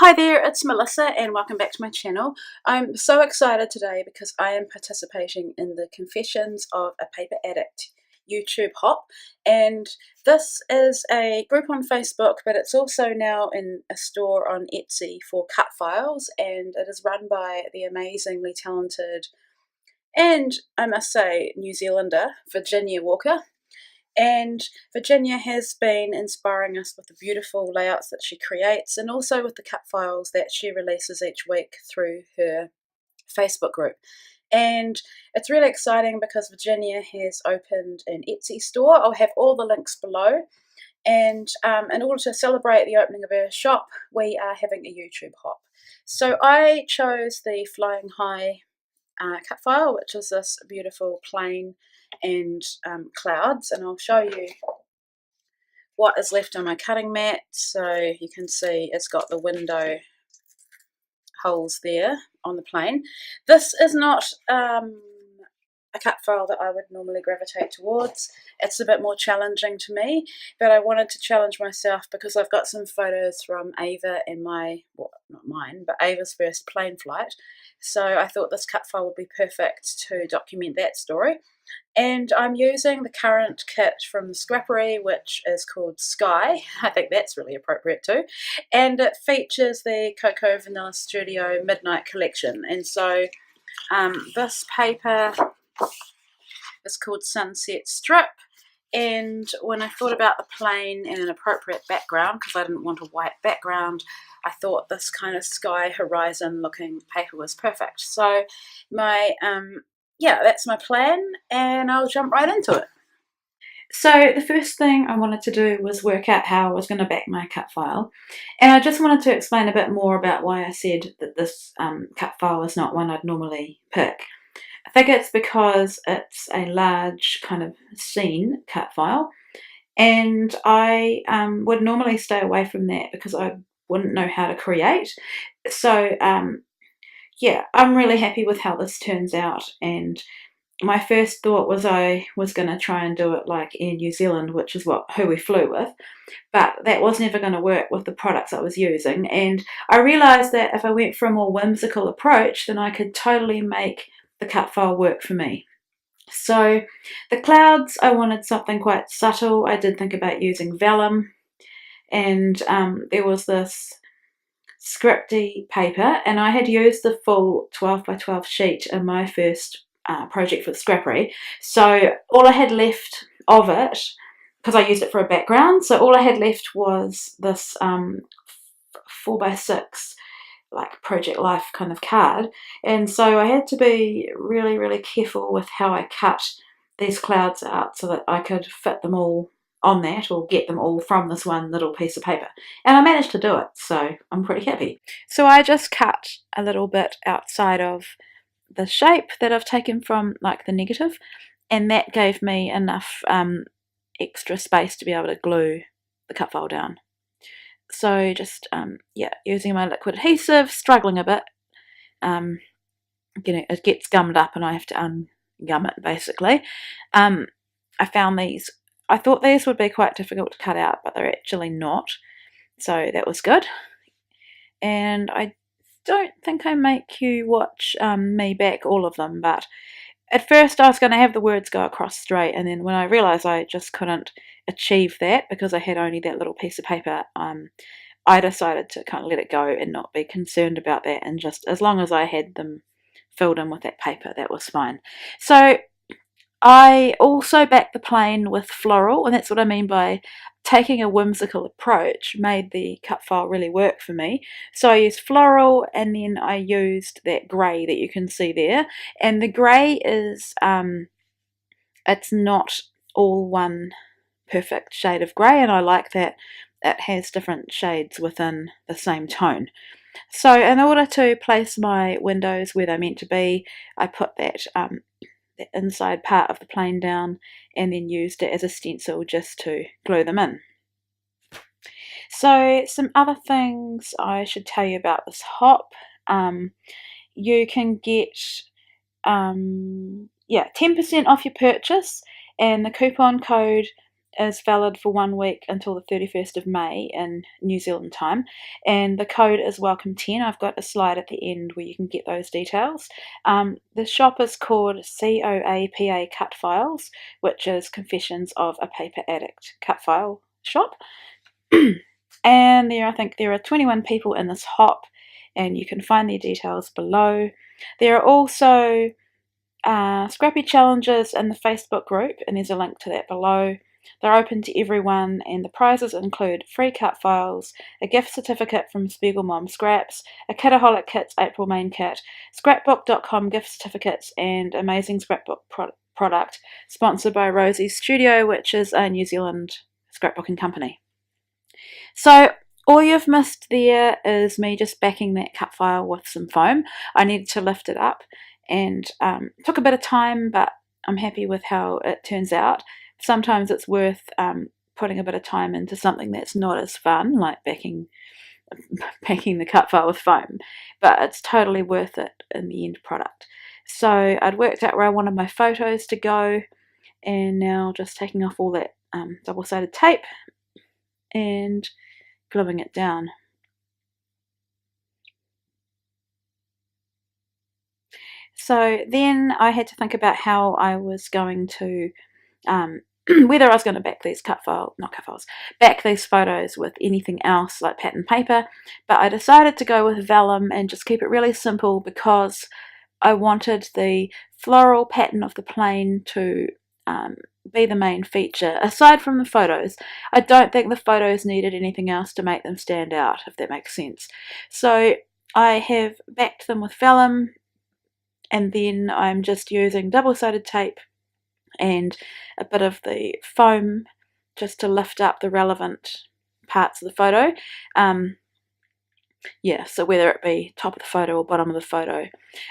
Hi there, it's Melissa and welcome back to my channel. I'm so excited today because I am participating in the Confessions of a Paper Addict YouTube Hop, and this is a group on Facebook, but it's also now in a store on Etsy for cut files, and it is run by the amazingly talented and, I must say, New Zealander Virginia Walker. And Virginia has been inspiring us with the beautiful layouts that she creates and also with the cut files that she releases each week through her Facebook group. And it's really exciting because Virginia has opened an Etsy store. I'll have all the links below. And in order to celebrate the opening of her shop, we are having a YouTube hop. So I chose the Flying High cut file, which is this beautiful plain and clouds, and I'll show you what is left on my cutting mat. So you can see it's got the window holes there on the plane. This is not a cut file that I would normally gravitate towards. It's a bit more challenging to me, but I wanted to challenge myself because I've got some photos from Ava and not mine, but Ava's first plane flight. So I thought this cut file would be perfect to document that story. And I'm using the current kit from the Scrappery, which is called Sky. I think that's really appropriate too. And it features the Cocoa Vanilla Studio Midnight Collection. And so this paper is called Sunset Strip. And when I thought about the plane and an appropriate background, because I didn't want a white background, I thought this kind of sky horizon looking paper was perfect. So that's my plan, and I'll jump right into it. So the first thing I wanted to do was work out how I was going to back my cut file, and I just wanted to explain a bit more about why I said that this cut file is not one I'd normally pick. I think it's because it's a large kind of scene cut file, and I would normally stay away from that because I wouldn't know how to create. So yeah, I'm really happy with how this turns out, and my first thought was I was going to try and do it like Air New Zealand, which is who we flew with, but that was never going to work with the products I was using, and I realised that if I went for a more whimsical approach, then I could totally make the cut file work for me. So the clouds, I wanted something quite subtle. I did think about using vellum, and there was this scripty paper, and I had used the full 12 by 12 sheet in my first project for the Scrappery. So all I had left of it, because I used it for a background, so all I had left was this 4 by 6 like Project Life kind of card, and so I had to be really, really careful with how I cut these clouds out so that I could fit them all on that, or get them all from this one little piece of paper, and I managed to do it, so I'm pretty happy. So I just cut a little bit outside of the shape that I've taken from like the negative, and that gave me enough extra space to be able to glue the cut file down. So just using my liquid adhesive, struggling a bit, it gets gummed up and I have to ungum it basically. I found these, I thought these would be quite difficult to cut out, but they're actually not, so that was good. And I don't think I make you watch me back all of them, but at first I was going to have the words go across straight, and then when I realised I just couldn't achieve that because I had only that little piece of paper, I decided to kind of let it go and not be concerned about that, and just as long as I had them filled in with that paper, that was fine. So I also backed the plane with floral, and that's what I mean by taking a whimsical approach made the cut file really work for me. So I used floral, and then I used that grey that you can see there, and the grey is it's not all one perfect shade of grey, and I like that it has different shades within the same tone. So in order to place my windows where they're meant to be, I put that the inside part of the plane down and then used it as a stencil just to glue them in. So some other things I should tell you about this hop. You can get 10% off your purchase, and the coupon code is valid for 1 week until the 31st of May in New Zealand time, and the code is welcome10. I've got a slide at the end where you can get those details. The shop is called COAPA Cut Files, which is Confessions of a Paper Addict cut file shop. And I think there are 21 people in this hop, and you can find their details below. There are also scrappy challenges in the Facebook group, and there's a link to that below. They're open to everyone, and the prizes include free cut files, a gift certificate from Spiegel Mom Scraps, a Kitaholic Kits April main kit, scrapbook.com gift certificates, and amazing scrapbook product sponsored by Rosie's Studio, which is a New Zealand scrapbooking company. So all you've missed there is me just backing that cut file with some foam. I needed to lift it up, and took a bit of time, but I'm happy with how it turns out. Sometimes it's worth putting a bit of time into something that's not as fun, like backing the cut file with foam, but it's totally worth it in the end product. So I'd worked out where I wanted my photos to go, and now just taking off all that double-sided tape and gluing it down. So then I had to think about how I was going to whether I was going to back these back these photos with anything else like pattern paper, but I decided to go with vellum and just keep it really simple because I wanted the floral pattern of the plane to be the main feature. Aside from the photos, I don't think the photos needed anything else to make them stand out, if that makes sense. So I have backed them with vellum, and then I'm just using double-sided tape and a bit of the foam just to lift up the relevant parts of the photo. Yeah, so whether it be top of the photo or bottom of the photo.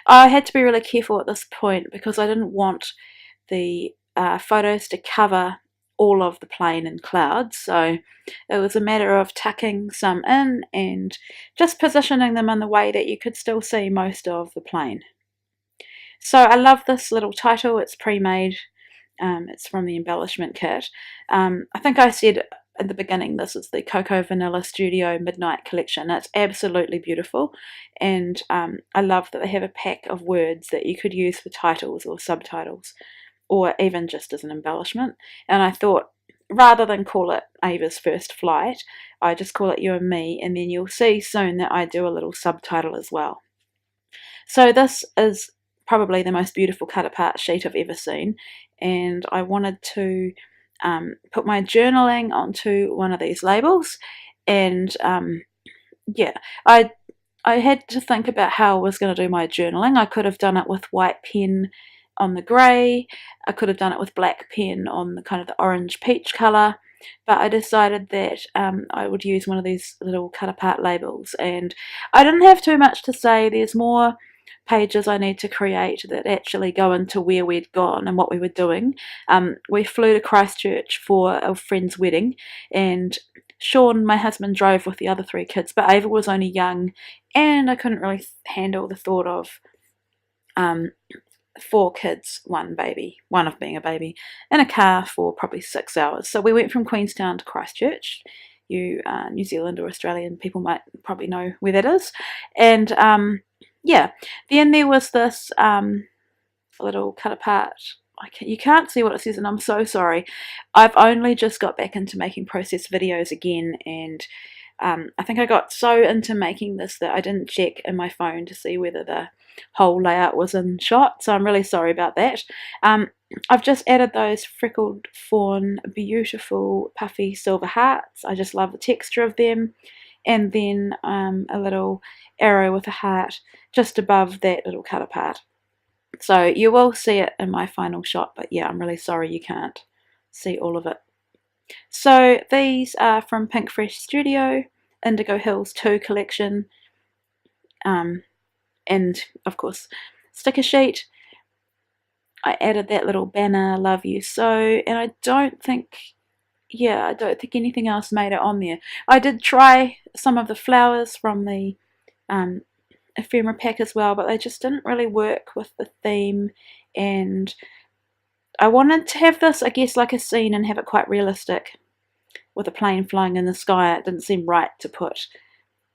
I had to be really careful at this point because I didn't want the photos to cover all of the plane and clouds, so it was a matter of tucking some in and just positioning them in the way that you could still see most of the plane. So I love this little title. It's pre-made. It's from the embellishment kit. I think I said at the beginning this is the Cocoa Vanilla Studio Midnight Collection. It's absolutely beautiful, and I love that they have a pack of words that you could use for titles or subtitles, or even just as an embellishment. And I thought, rather than call it Ava's First Flight, I just call it You and Me, and then you'll see soon that I do a little subtitle as well. So this is probably the most beautiful cut apart sheet I've ever seen, and I wanted to put my journaling onto one of these labels, and yeah, I had to think about how I was going to do my journaling. I could have done it with white pen on the grey, I could have done it with black pen on the kind of the orange peach colour, but I decided that I would use one of these little cut apart labels, and I didn't have too much to say. There's more pages I need to create that actually go into where we'd gone and what we were doing. We flew to Christchurch for a friend's wedding, and Sean, my husband, drove with the other 3 kids, but Ava was only young, and I couldn't really handle the thought of 4 kids, 1 baby, one of being a baby, in a car for probably 6 hours. So we went from Queenstown to Christchurch. You New Zealand or Australian people might probably know where that is. And yeah, then there was this little cut apart. You can't see what it says, and I'm so sorry. I've only just got back into making process videos again, and I think I got so into making this that I didn't check in my phone to see whether the whole layout was in shot, so I'm really sorry about that. I've just added those freckled fawn beautiful puffy silver hearts. I just love the texture of them, and then a little arrow with a heart just above that little cut apart. So you will see it in my final shot, but yeah, I'm really sorry you can't see all of it. So these are from Pink Fresh Studio, Indigo Hills 2 collection, and of course sticker sheet. I added that little banner, love you so, and I don't think anything else made it on there. I did try some of the flowers from the ephemera pack as well, but they just didn't really work with the theme, and I wanted to have this, I guess, like a scene and have it quite realistic with a plane flying in the sky. It didn't seem right to put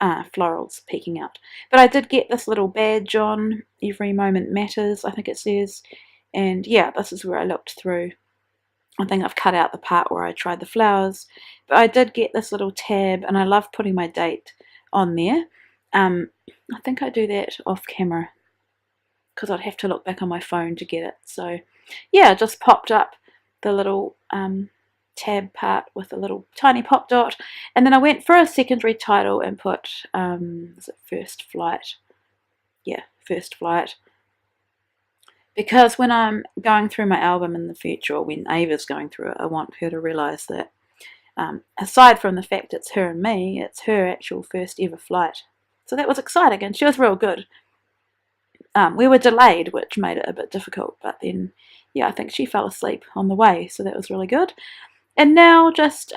florals peeking out. But I did get this little badge on, Every Moment Matters, I think it says. And yeah, this is where I looked through. I think I've cut out the part where I tried the flowers. But I did get this little tab, and I love putting my date on there. I think I do that off camera because I'd have to look back on my phone to get it. So yeah, just popped up the little tab part with a little tiny pop dot, and then I went for a secondary title and put is it First Flight? Yeah, First Flight. Because when I'm going through my album in the future, or when Ava's going through it, I want her to realise that aside from the fact it's her and me, it's her actual first ever flight. So that was exciting, and she was real good. We were delayed, which made it a bit difficult, but then, yeah, I think she fell asleep on the way, so that was really good. And now just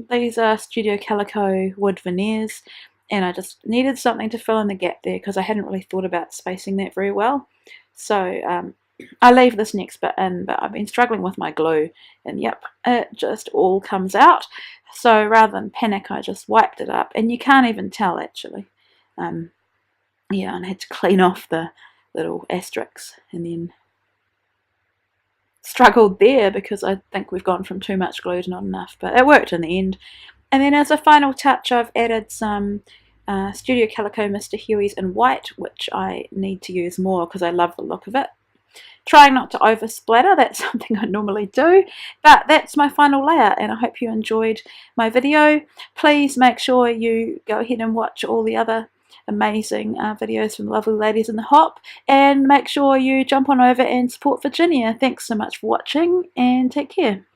these are Studio Calico wood veneers, and I just needed something to fill in the gap there because I hadn't really thought about spacing that very well. So I leave this next bit in, but I've been struggling with my glue, and yep, it just all comes out. So rather than panic, I just wiped it up, and you can't even tell actually. Yeah, and I had to clean off the little asterisks, and then struggled there because I think we've gone from too much glue to not enough, but it worked in the end. And then as a final touch, I've added some Studio Calico Mr. Huey's in white, which I need to use more because I love the look of it. Trying not to over splatter, that's something I normally do, but that's my final layer, and I hope you enjoyed my video. Please make sure you go ahead and watch all the other amazing videos from the lovely ladies in the hop, and make sure you jump on over and support Virginia. Thanks so much for watching, and take care.